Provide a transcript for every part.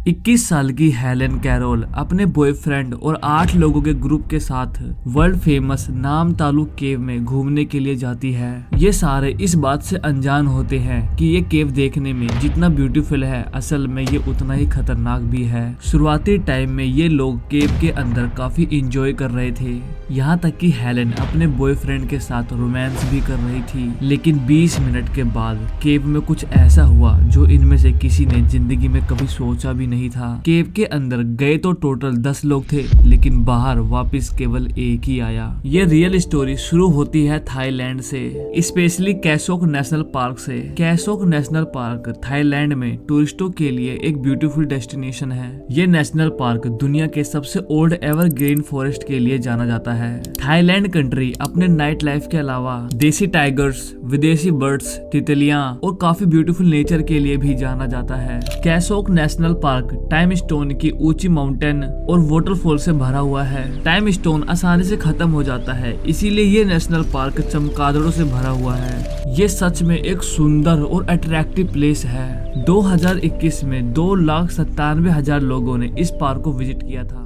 21 साल की Helen carol अपने बॉयफ्रेंड और 8 लोगों के ग्रुप के साथ वर्ल्ड फेमस नाम तालु केव में घूमने के लिए जाती है। ये सारे इस बात से अनजान होते हैं कि ये केव देखने में जितना ब्यूटीफुल है, असल में ये उतना ही खतरनाक भी है। शुरुआती टाइम में ये लोग केव के अंदर काफी इंजॉय कर रहे थे, यहाँ तक कि हेलेन अपने बॉयफ्रेंड के साथ रोमांस भी कर रही थी। लेकिन 20 मिनट के बाद केव में कुछ ऐसा हुआ जो इनमें से किसी ने जिंदगी में कभी सोचा भी नहीं था। केव के अंदर गए तो टोटल 10 लोग थे, लेकिन बाहर वापस केवल एक ही आया। ये रियल स्टोरी शुरू होती है थाईलैंड से, स्पेशली कैसोक नेशनल पार्क से। कैसोक नेशनल पार्क थाईलैंड में टूरिस्टों के लिए एक ब्यूटीफुल डेस्टिनेशन है। ये नेशनल पार्क दुनिया के सबसे ओल्ड एवर ग्रीन फॉरेस्ट के लिए जाना जाता है। थाईलैंड कंट्री अपने नाइट लाइफ के अलावा देसी टाइगर्स, विदेशी बर्ड्स, तितलियां और काफी ब्यूटीफुल नेचर के लिए भी जाना जाता है। कैसोक नेशनल पार्क टाइम स्टोन की ऊंची माउंटेन और वाटरफॉल से भरा हुआ है। टाइम स्टोन आसानी से खत्म हो जाता है, इसीलिए ये नेशनल पार्क चमगादड़ों से भरा हुआ है। ये सच में एक सुंदर और अट्रैक्टिव प्लेस है। 2021 में 2,97,000 लोगों ने इस पार्क को विजिट किया था।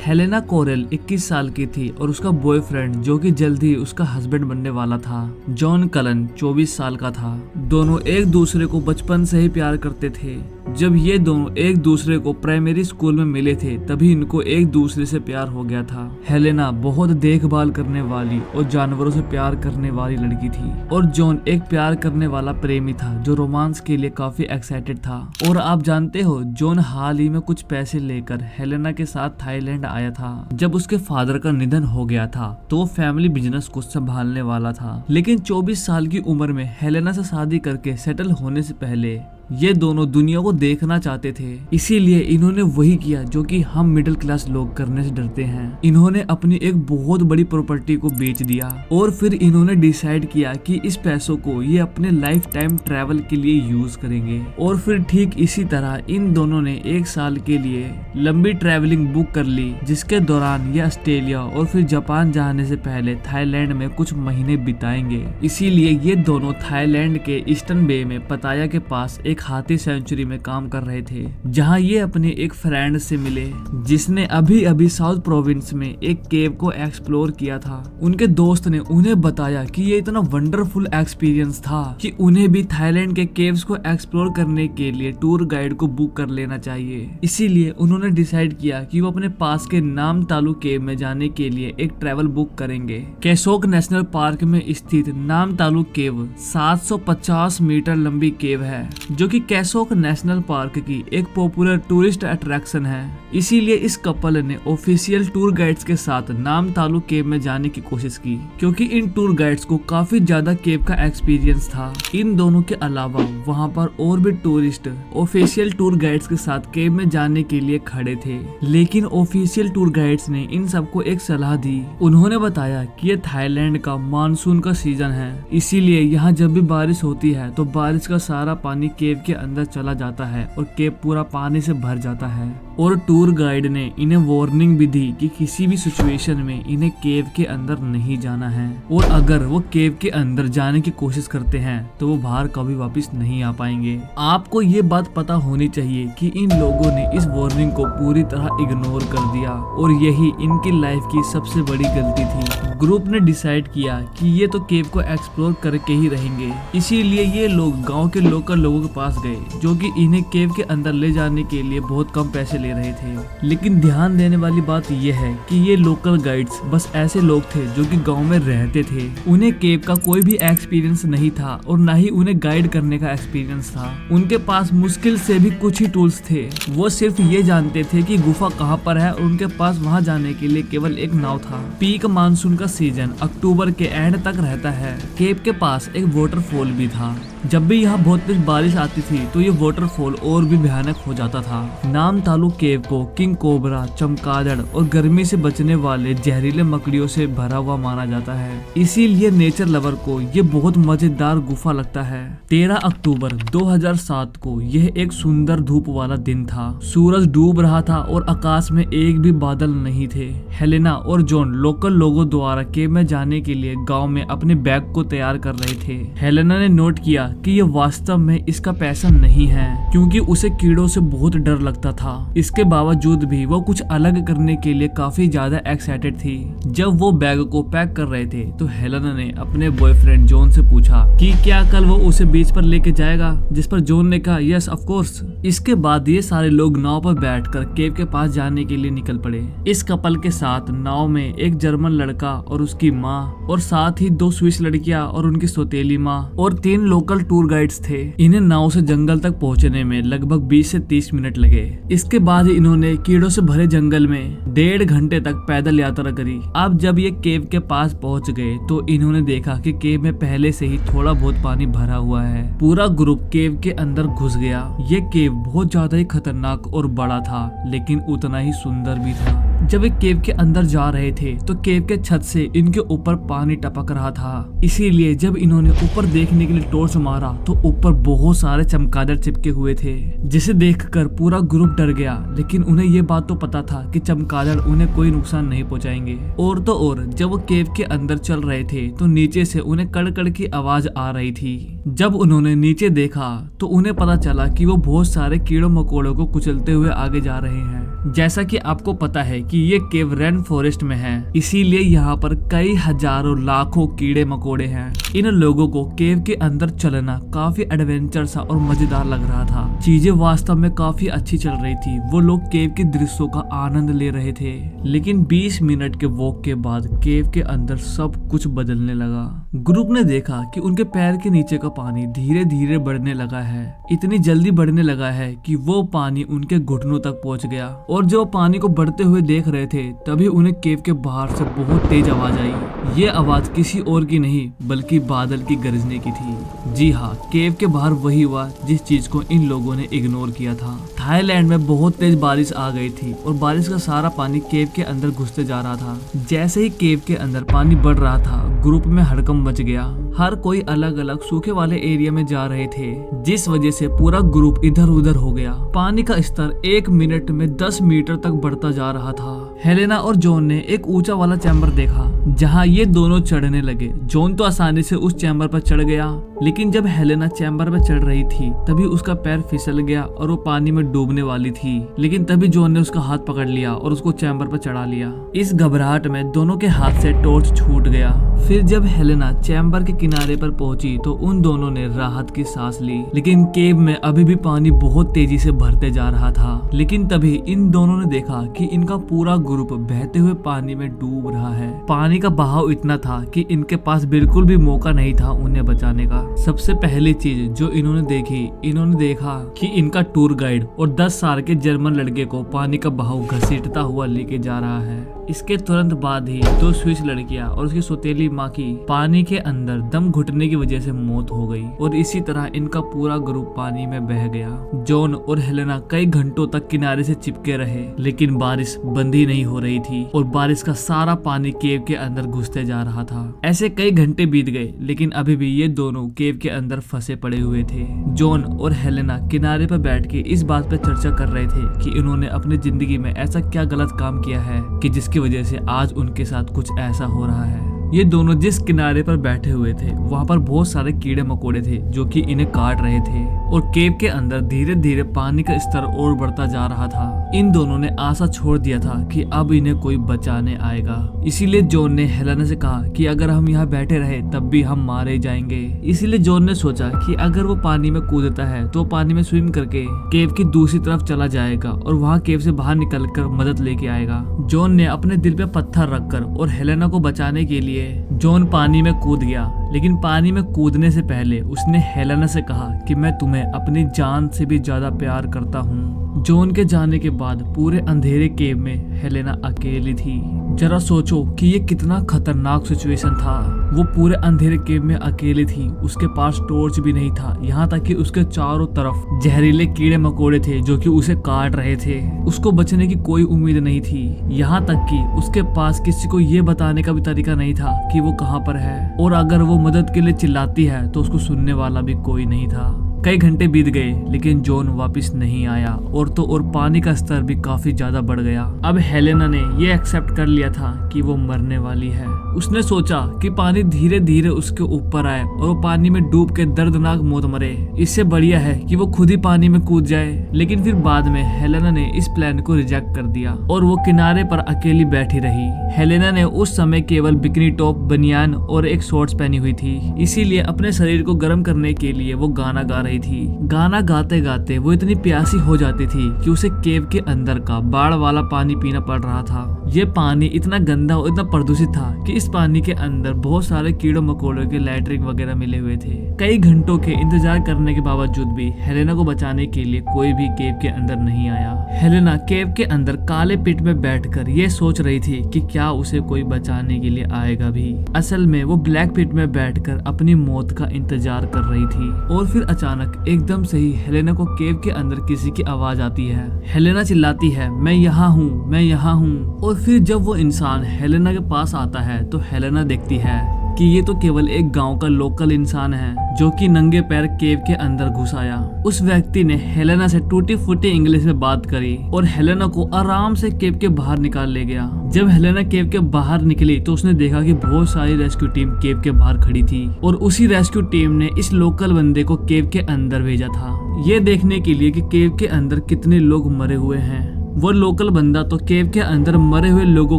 हेलेना कोरेल 21 साल की थी और उसका बॉयफ्रेंड, जो कि जल्द ही उसका हस्बैंड बनने वाला था, जॉन कलन 24 साल का था। दोनों एक दूसरे को बचपन से ही प्यार करते थे। जब ये दोनों एक दूसरे को प्राइमरी स्कूल में मिले थे, तभी इनको एक दूसरे से प्यार हो गया था। हेलेना बहुत देखभाल करने वाली और जानवरों से प्यार करने वाली लड़की थी, और जॉन एक प्यार करने वाला प्रेमी था जो रोमांस के लिए काफी एक्साइटेड था। और आप जानते हो, जॉन हाल ही में कुछ पैसे लेकर हेलेना के साथ थाईलैंड आया था। जब उसके फादर का निधन हो गया था तो वो फैमिली बिजनेस को संभालने वाला था। लेकिन 24 साल की उम्र में हेलेना से शादी करके सेटल होने से पहले ये दोनों दुनिया को देखना चाहते थे। इसीलिए इन्होंने वही किया जो कि हम मिडिल क्लास लोग करने से डरते हैं। इन्होंने अपनी एक बहुत बड़ी प्रॉपर्टी को बेच दिया और फिर इन्होंने डिसाइड किया कि इस पैसों को ये अपने लाइफ टाइम ट्रैवल के लिए यूज करेंगे। और फिर ठीक इसी तरह इन दोनों ने 1 साल के लिए लंबी ट्रैवलिंग बुक कर ली, जिसके दौरान ये ऑस्ट्रेलिया और फिर जापान जाने से पहले थाईलैंड में कुछ महीने बिताएंगे। इसीलिए ये दोनों थाईलैंड के ईस्टर्न बे में पताया के पास एक हाथी सेंचुरी में काम कर रहे थे, जहां ये अपने एक फ्रेंड से मिले जिसने अभी अभी साउथ प्रोविंस में एक केव को एक्सप्लोर किया था। उनके दोस्त ने उन्हें बताया कि ये इतना वंडरफुल एक्सपीरियंस था कि उन्हें भी थाईलैंड के केव्स को एक्सप्लोर करने के लिए टूर गाइड को बुक कर लेना चाहिए। इसीलिए उन्होंने डिसाइड किया कि वो अपने पास के नाम तालु केव में जाने के लिए एक ट्रैवल बुक करेंगे। कैसोक नेशनल पार्क में स्थित नाम तालु केव 750 मीटर लंबी केव है, जो कि कैसोक नेशनल पार्क की एक पॉपुलर टूरिस्ट अट्रैक्शन है। इसीलिए इस कपल ने ऑफिशियल टूर गाइड्स के साथ नाम तालु केव में जाने की कोशिश की, क्योंकि इन टूर गाइड्स को काफी ज्यादा केव का एक्सपीरियंस था। इन दोनों के अलावा वहां पर और भी टूरिस्ट ऑफिशियल टूर गाइड्स के साथ केव में जाने के लिए खड़े थे। लेकिन ऑफिशियल टूर गाइड्स ने इन सबको एक सलाह दी। उन्होंने बताया कि ये थाईलैंड का मानसून का सीजन है, इसीलिए यहाँ जब भी बारिश होती है तो बारिश का सारा पानी केव के अंदर चला जाता है और केव पूरा पानी से भर जाता है। और टूर गाइड ने इन्हें वार्निंग भी दी कि किसी भी सिचुएशन में इन्हें केव के अंदर नहीं जाना है, और अगर वो केव के अंदर जाने की कोशिश करते हैं तो वो बाहर कभी वापस नहीं आ पाएंगे। आपको ये बात पता होनी चाहिए कि इन लोगों ने इस वार्निंग को पूरी तरह इग्नोर कर दिया, और यही इनकी लाइफ की सबसे बड़ी गलती थी। ग्रुप ने डिसाइड किया कि ये तो केव को एक्सप्लोर करके ही रहेंगे, इसीलिए ये लोग गाँव के लोकल लोगों के पास गए, जो कि इन्हें केव के अंदर ले जाने के लिए बहुत कम पैसे ले रहे थे। लेकिन ध्यान देने वाली बात यह है कि ये लोकल गाइड्स बस ऐसे लोग थे जो कि गांव में रहते थे। उन्हें केव का कोई भी एक्सपीरियंस नहीं था और ना ही उन्हें गाइड करने का एक्सपीरियंस था। उनके पास मुश्किल से भी कुछ ही टूल्स थे। वो सिर्फ ये जानते थे कि गुफा कहाँ पर है और उनके पास वहाँ जाने के लिए केवल एक नाव था। पीक मानसून का सीजन अक्टूबर के एंड तक रहता है। केव के पास एक वाटरफॉल भी था। जब भी यहाँ बहुत तेज बारिश आती थी तो ये वाटरफॉल और भी भयानक हो जाता था। नाम तालु केव को किंग कोबरा, चमगादड़ और गर्मी से बचने वाले जहरीले मकड़ियों से भरा हुआ माना जाता है। इसीलिए नेचर लवर को ये बहुत मजेदार गुफा लगता है। 13 अक्टूबर 2007 को यह एक सुंदर धूप वाला दिन था। सूरज डूब रहा था और आकाश में एक भी बादल नहीं थे। हेलेना और जॉन लोकल लोगों द्वारा केव में जाने के लिए गांव में अपने बैग को तैयार कर रहे थे। हेलेना ने नोट किया कि ये वास्तव में इसका पैशन नहीं है, क्योंकि उसे कीड़ों से बहुत डर लगता था। इसके बावजूद भी वो कुछ अलग करने के लिए काफी ज्यादा एक्साइटेड थी। जब वो बैग को पैक कर रहे थे तो हेलेना ने अपने बॉयफ्रेंड जॉन से पूछा कि क्या कल वो उसे बीच पर लेके जाएगा, जिस पर जॉन ने कहा यस ऑफ कोर्स। इसके बाद ये सारे लोग नाव पर बैठकर केव के पास जाने के लिए निकल पड़े। इस कपल के साथ नाव में एक जर्मन लड़का और उसकी माँ और साथ ही 2 स्विस लड़कियां और उनकी सौतेली माँ और 3 लोकल टूर गाइड्स थे। इन्हें नाव से जंगल तक पहुंचने में लगभग 20 से 30 मिनट लगे। इसके बाद इन्होंने कीड़ों से भरे जंगल में 1.5 घंटे तक पैदल यात्रा करी। अब जब ये केव के पास पहुंच गए तो इन्होंने देखा कि केव में पहले से ही थोड़ा बहुत पानी भरा हुआ है। पूरा ग्रुप केव के अंदर घुस गया। ये केव बहुत ज्यादा ही खतरनाक और बड़ा था, लेकिन उतना ही सुंदर भी था। जब वे केव के अंदर जा रहे थे तो केव के छत से इनके ऊपर पानी टपक रहा था। इसीलिए जब इन्होंने ऊपर देखने के लिए टॉर्च मारा तो ऊपर बहुत सारे चमगादड़ चिपके हुए थे, जिसे देखकर पूरा ग्रुप डर गया। लेकिन उन्हें ये बात तो पता था कि चमगादड़ उन्हें कोई नुकसान नहीं पहुंचाएंगे। और तो और जब वो केव के अंदर चल रहे थे तो नीचे से उन्हें कड़कड़ की आवाज आ रही थी। जब उन्होंने नीचे देखा तो उन्हें पता चला कि वो बहुत सारे कीड़ों मकोड़ों को कुचलते हुए आगे जा रहे हैं। जैसा कि आपको पता है कि ये केव रेन फॉरेस्ट में है, इसीलिए यहाँ पर कई हजारों लाखों कीड़े मकोड़े हैं। इन लोगों को केव के अंदर चलना काफी एडवेंचर सा और मजेदार लग रहा था। चीजें वास्तव में काफी अच्छी चल रही थी। वो लोग केव के दृश्यों का आनंद ले रहे थे। लेकिन 20 मिनट के वॉक के बाद केव के अंदर सब कुछ बदलने लगा। ग्रुप ने देखा कि उनके पैर के नीचे का पानी धीरे धीरे बढ़ने लगा है। इतनी जल्दी बढ़ने लगा है कि वो पानी उनके घुटनों तक पहुंच गया। और जब पानी को बढ़ते हुए देख रहे थे तभी उन्हें केव के बाहर से बहुत तेज आवाज आई। ये आवाज किसी और की नहीं बल्कि बादल की गरजने की थी। जी हाँ, केव के बाहर वही हुआ जिस चीज को इन लोगों ने इग्नोर किया था। थाईलैंड में बहुत तेज बारिश आ गई थी और बारिश का सारा पानी केव के अंदर घुसते जा रहा था। जैसे ही केव के अंदर पानी बढ़ रहा था, ग्रुप में हड़कंप मच गया। हर कोई अलग अलग सूखे वाले एरिया में जा रहे थे, जिस वजह से पूरा ग्रुप इधर उधर हो गया। पानी का स्तर 1 मिनट में 10 मीटर तक बढ़ता जा रहा था। हेलेना और जॉन ने एक ऊंचा वाला चैम्बर देखा जहां ये दोनों चढ़ने लगे। जॉन तो आसानी से उस चैम्बर पर चढ़ गया, लेकिन जब हेलेना चैम्बर पर चढ़ रही थी तभी उसका पैर फिसल गया और वो पानी में डूबने वाली थी। लेकिन तभी जॉन ने उसका हाथ पकड़ लिया और उसको चैम्बर पर चढ़ा लिया। इस घबराहट में दोनों के हाथ से टॉर्च छूट गया। फिर जब हेलेना चैम्बर के किनारे पर पहुंची तो उन दोनों ने राहत की सांस ली। लेकिन केव में अभी भी पानी बहुत तेजी से भरते जा रहा था। लेकिन तभी इन दोनों ने देखा कि इनका पूरा ग्रुप बहते हुए पानी में डूब रहा है। पानी का बहाव इतना था कि इनके पास बिल्कुल भी मौका नहीं था उन्हें बचाने का। सबसे पहली चीज जो इन्होंने देखी, इन्होंने देखा कि इनका टूर गाइड और 10 साल के जर्मन लड़के को पानी का बहाव घसीटता हुआ लेके जा रहा है। इसके तुरंत बाद ही 2 स्विस लड़कियां और उसकी सौतेली माँ की पानी के अंदर दम घुटने की वजह से मौत हो गई और इसी तरह इनका पूरा ग्रुप पानी में बह गया। जॉन और हेलेना कई घंटों तक किनारे से चिपके रहे, लेकिन बारिश बंद ही नहीं हो रही थी और बारिश का सारा पानी केव के अंदर घुसते जा रहा था। ऐसे कई घंटे बीत गए, लेकिन अभी भी ये दोनों केव के अंदर फंसे पड़े हुए थे। जॉन और हेलेना किनारे पर बैठ के इस बात पर चर्चा कर रहे थे कि इन्होंने अपनी जिंदगी में ऐसा क्या गलत काम किया है कि जिसकी वजह से आज उनके साथ कुछ ऐसा हो रहा है। ये दोनों जिस किनारे पर बैठे हुए थे वहाँ पर बहुत सारे कीड़े मकोड़े थे जो कि इन्हें काट रहे थे और केव के अंदर धीरे धीरे पानी का स्तर और बढ़ता जा रहा था। इन दोनों ने आशा छोड़ दिया था कि अब इन्हें कोई बचाने आएगा। इसीलिए जॉन ने हेलेना से कहा कि अगर हम यहाँ बैठे रहे तब भी हम मारे जाएंगे। इसीलिए जॉन ने सोचा कि अगर वो पानी में कूदता है तो पानी में स्विम करके केव की दूसरी तरफ चला जाएगा और वहाँ केव से बाहर निकलकर मदद लेके आएगा। जॉन ने अपने दिल पे पत्थर रखकर और हेलेना को बचाने के लिए जॉन पानी में कूद गया। लेकिन पानी में कूदने से पहले उसने हेलेना से कहा कि मैं तुम्हें अपनी जान से भी ज्यादा प्यार करता हूँ। जॉन के जाने के बाद पूरे अंधेरे केव में हेलेना अकेली थी। जरा सोचो कि ये कितना खतरनाक सिचुएशन था। वो पूरे अंधेरे केव में अकेली थी, उसके पास टॉर्च भी नहीं था, यहाँ तक कि उसके चारों तरफ जहरीले कीड़े मकोड़े थे जो कि उसे काट रहे थे। उसको बचने की कोई उम्मीद नहीं थी, यहाँ तक कि उसके पास किसी को ये बताने का भी तरीका नहीं था कि वो कहाँ पर है, और अगर वो मदद के लिए चिल्लाती है तो उसको सुनने वाला भी कोई नहीं था। कई घंटे बीत गए लेकिन जॉन वापस नहीं आया, और तो और पानी का स्तर भी काफी ज्यादा बढ़ गया। अब हेलेना ने ये एक्सेप्ट कर लिया था कि वो मरने वाली है। उसने सोचा कि पानी धीरे धीरे उसके ऊपर आए और वो पानी में डूब के दर्दनाक मौत मरे, इससे बढ़िया है कि वो खुद ही पानी में कूद जाए। लेकिन फिर बाद में हेलेना ने इस प्लान को रिजेक्ट कर दिया और वो किनारे पर अकेली बैठी रही। हेलेना ने उस समय केवल बिकनी टॉप, बनियान और एक शॉर्ट्स पहनी हुई थी, इसीलिए अपने शरीर को गर्म करने के लिए वो गाना गा रही थी। गाना गाते गाते वो इतनी प्यासी हो जाती थी कि उसे केव के अंदर का बाढ़ वाला पानी पीना पड़ रहा था। ये पानी इतना गंदा और इतना प्रदूषित था कि इस पानी के अंदर बहुत सारे कीड़ों मकोड़ों के लैट्रिन वगैरह मिले हुए थे। कई घंटों के इंतजार करने के बावजूद भी हेलेना को बचाने के लिए कोई भी केव के अंदर नहीं आया। हेलेना केव के अंदर काले पिट में बैठकर ये सोच रही थी कि क्या उसे कोई बचाने के लिए आएगा भी। असल में वो ब्लैक पिट में बैठकर अपनी मौत का इंतजार कर रही थी, और फिर अचानक एकदम से ही हेलेना को केव के अंदर किसी की आवाज आती है। हेलेना चिल्लाती है, मैं यहाँ हूँ, मैं यहाँ हूँ। और फिर जब वो इंसान हेलेना के पास आता है तो हेलेना देखती है कि ये तो केवल एक गांव का लोकल इंसान है जो कि नंगे पैर केव के अंदर घुस आया। उस व्यक्ति ने हेलेना से टूटी फूटी इंग्लिश में बात करी और हेलेना को आराम से केव के बाहर निकाल ले गया। जब हेलेना केव के बाहर निकली तो उसने देखा कि बहुत सारी रेस्क्यू टीम केव के बाहर खड़ी थी, और उसी रेस्क्यू टीम ने इस लोकल बंदे को केव के अंदर भेजा था, ये देखने के लिए कि केव के अंदर कितने लोग मरे हुए हैं। वो लोकल बंदा तो केव के अंदर मरे हुए लोगों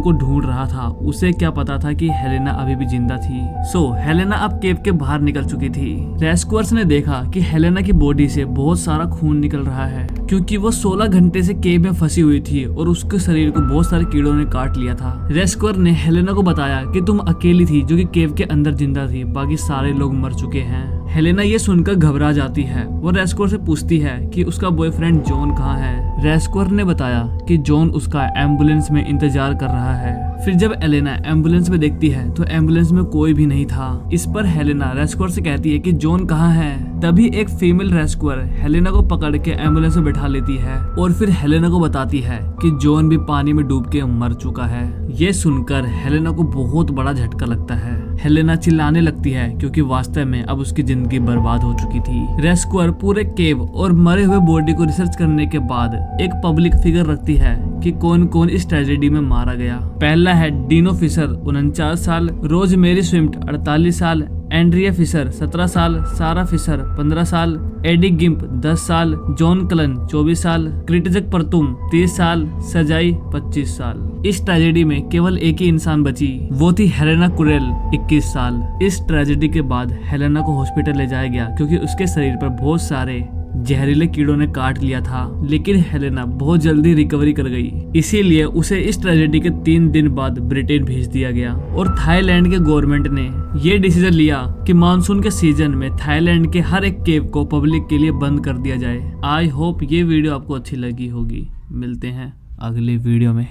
को ढूंढ रहा था, उसे क्या पता था कि हेलेना अभी भी जिंदा थी। हेलेना अब केव के बाहर निकल चुकी थी। रेस्क्यूअर्स ने देखा कि हेलेना की बॉडी से बहुत सारा खून निकल रहा है, क्योंकि वो 16 घंटे से केव में फंसी हुई थी और उसके शरीर को बहुत सारे कीड़ों ने काट लिया था। रेस्क्यूअर ने हेलेना को बताया कि तुम अकेली थी जो कि केव के अंदर जिंदा थी, बाकी सारे लोग मर चुके हैं। हेलेना ये सुनकर घबरा जाती है। वो रेस्क्यूअर से पूछती है कि उसका बॉयफ्रेंड जॉन कहाँ है। रेस्क्यूअर ने बताया कि जॉन उसका एम्बुलेंस में इंतजार कर रहा है। फिर जब हेलेना एम्बुलेंस में देखती है तो एम्बुलेंस में कोई भी नहीं था। इस पर हेलेना रेस्क्यूअर से कहती है कि जॉन कहाँ है। तभी एक फीमेल रेस्क्यूअर हेलेना को पकड़ के एम्बुलेंस में बैठा लेती है और फिर हेलेना को बताती है कि जॉन भी पानी में डूब के मर चुका है। ये सुनकर हेलेना को बहुत बड़ा झटका लगता है। हेलेना चिल्लाने लगती है क्योंकि वास्तव में अब उसकी जिंदगी बर्बाद हो चुकी थी। रेस्क्यूअर पूरे केव और मरे हुए बॉडी को रिसर्च करने के बाद एक पब्लिक फिगर रखती है कि कौन कौन इस ट्रेजेडी में मारा गया। पहला है डीनो फिशर 49 साल, रोजमेरी स्विफ्ट 48 साल, एंड्रिया फिशर 17 साल, सारा फिशर 15 साल, एडी गिम्प 10 साल, जॉन कलन 24 साल, क्रिटिजक परतुम 30 साल, सजाई 25 साल। इस ट्रेजेडी में केवल एक ही इंसान बची, वो थी हेलेना कुरेल 21 साल। इस ट्रेजेडी के बाद हेलेना को हॉस्पिटल ले जाया गया क्योंकि उसके शरीर पर बहुत सारे जहरीले कीड़ों ने काट लिया था, लेकिन हेलेना बहुत जल्दी रिकवरी कर गई, इसीलिए उसे इस ट्रेजेडी के 3 दिन बाद ब्रिटेन भेज दिया गया। और थाईलैंड के गवर्नमेंट ने ये डिसीजन लिया कि मानसून के सीजन में थाईलैंड के हर एक केव को पब्लिक के लिए बंद कर दिया जाए। आई होप ये वीडियो आपको अच्छी लगी होगी। मिलते हैं अगले वीडियो में।